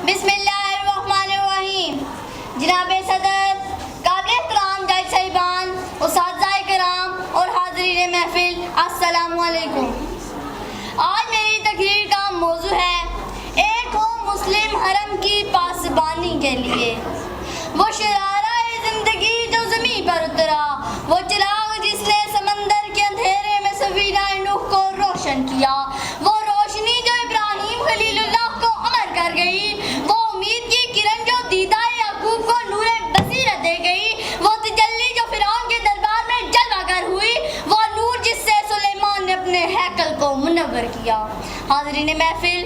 बिस्मिल्लाहिर्रहमानिर्रहीम। जनाब सदर, काबिल एहतराम जज साहिबान, उस्ताद-ए किराम और हाज़रीन महफिल, अस्सलामु अलैकुम। आज मेरी तकरीर का मौजू है एक हो मुस्लिम हरम की पासबानी के लिए। वो शरारा-ए ज़िंदगी जो ज़मीं पर उतरा, वो चिराग जिसने समंदर के अंधेरे में सफीना-ए नूह को रोशन किया, वो रोशनी जो इब्राहिम खलीलुल्लाह को अमर कर गई, वो उम्मीद की किरण जो दीदा-ए याकूब को नूरे बसीरत दे गई, वो तजल्ली जो फिरौन के दरबार में जलवागर हुई, वो नूर जिससे सुलेमान ने अपने हैकल को मुनव्वर किया। हाज़रीन महफिल,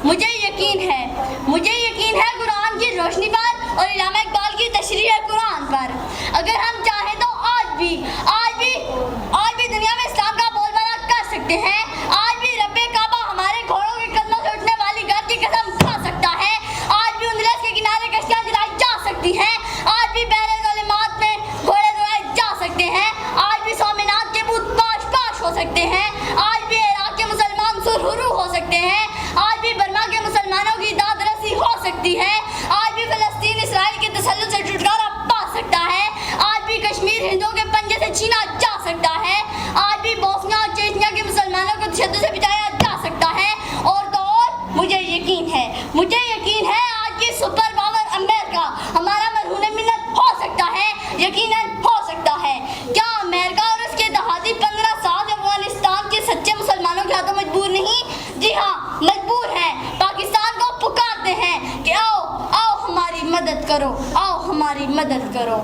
मुझे यकीन है कुरान की रोशनी पर और इल्लामा इकबाल की तशरीह कुरान पर। अगर हम चाहें तो आज भी दुनिया में इस्लाम का बोलबाला कर सकते हैं। आज भी रब्बे काबा हमारे घोड़ों के कदमों से उठने वाली घर की कसम खा सकता है। आज भी उंदलस के किनारे कश्तियां चलाई जा सकती हैं। आज भी बहरे ज़ुल्मात में घोड़े दौड़ाए जा सकते हैं। आज भी स्वामीनाथ के बूत पाश हो सकते हैं। आज भी इराक के मुसलमान सुरहुरू हो सकते हैं। आज भी बर्मा के मुसलमानों की दाद रसी हो सकती है। आज भी फलस्तीन इसराइल के तसल्लुत से छुटकारा पा सकता है। आज भी कश्मीर हिंदुओं के पंजे से छीना जा सकता है। आज भी बोस्निया और चेचनिया के मुसलमानों को तशद्दुद से बचाया जा सकता है। और तो और मुझे यकीन है आज की सुपर पावर अमेरिका हमारा मरहून मिन्नत हो सकता है, यकीनन हो सकता है। क्या अमेरिका और उसके इत्तेहादी 15 साल से अफगानिस्तान के सच्चे मुसलमानों के हाथों मजबूर नहीं? जी हाँ, मजबूर हैं। पाकिस्तान को पुकारते हैं कि आओ हमारी मदद करो।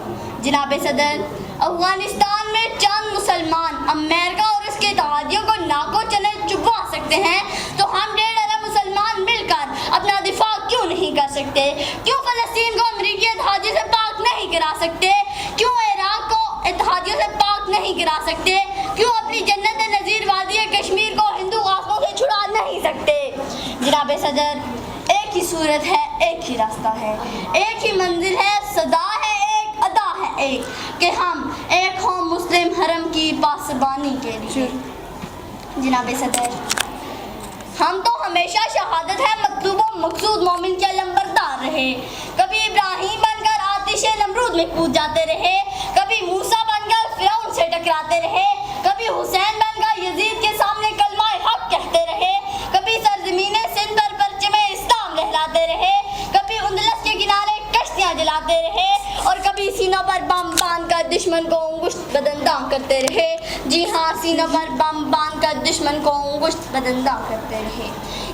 जनाब सदर, अफगानिस्तान में चंद मुसलमान अमेरिका और उसके इत्तेहादियों को नाको चने चुपवा सकते हैं, तो हम 1.5 अरब मुसलमान मिलकर अपना दिफा क्यों नहीं कर सकते? क्यों फलस्तीन को अमरीकी इत्तेहादियों से पाक नहीं करा सकते? क्यों इराक को इत्तेहादियों से पाक नहीं करा सकते? क्यों अपनी जन्नत नज़ीर वादी कश्मीर को हिंदू आंखों से छुड़ा नहीं सकते? जनाब सदर, एक ही सूरत है, एक ही रास्ता है, एक ही मंजिल है, सदा है एक, अदा है एक, कि हम एक हों मुस्लिम हरम की पासबानी के लिए। जनाब सदर, हम तो हमेशा शहादत है मतलूब व मकसूद मोमिन के लंबरदार रहे। कभी इब्राहिम बनकर आतिश नमरूद में कूद जाते रहे, कभी मूसा बनकर फिरौन से टकराते रहे, कभी हुसैन बनकर यजीद के सामने कलमा हक कहते रहे, कभी सरजमीन सिंध पर परचम इस्लाम लहराते रहे, कभी उंदलस के किनारे कश्तियां जलाते रहे, और कभी सीनों पर बम बांधकर दुश्मन को अंगुश्त बदंदां करते रहे। जी हाँ, सीनों पर बम बांधकर दुश्मन को अंगुश्त बदंदां करते रहे।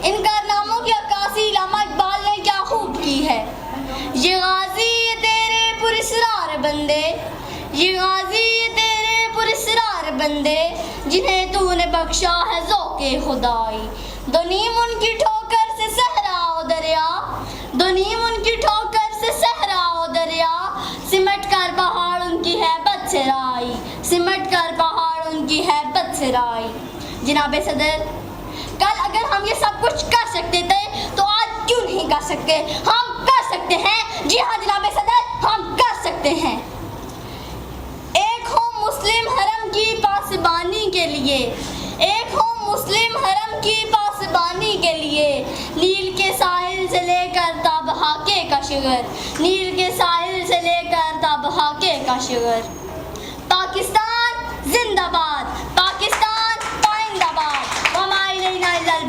इन कारनामों की अक्कासी इल्लामा इकबाल ने क्या खूब की है। ये गाजी ये तेरे पुरस्रार बंदे, ये गाजी ये तेरे पुरस्रार बंदे, जिन्हें तूने बख्शा है ज़ौक़े खुदाई। दो नीम उनकी ठोकर से सहराओ दरिया, दो नीम उनकी ठोकर से सहराओ दरिया, सिमट कर पहाड़ उनकी है बदसराई, सिमट कर पहाड़ उनकी है बदसराई। जनाब सदर, कल अगर हम ये सब कुछ कर सकते थे तो आज क्यों नहीं कर सकते? हम कर सकते हैं। जी हाँ जनाब सदर, हम कर सकते हैं। एक हो मुस्लिम हरम की पासबानी के लिए, एक हो मुस्लिम हरम की पासबानी के लिए, नील के साहिल से लेकर ताबहाके का शिगर, नील के साहिल से लेकर ताबहाके का शिगर। पाकिस्तान जिंदाबाद, पाकिस्तान पाइंदाबाद, वमा इलैना इल्लल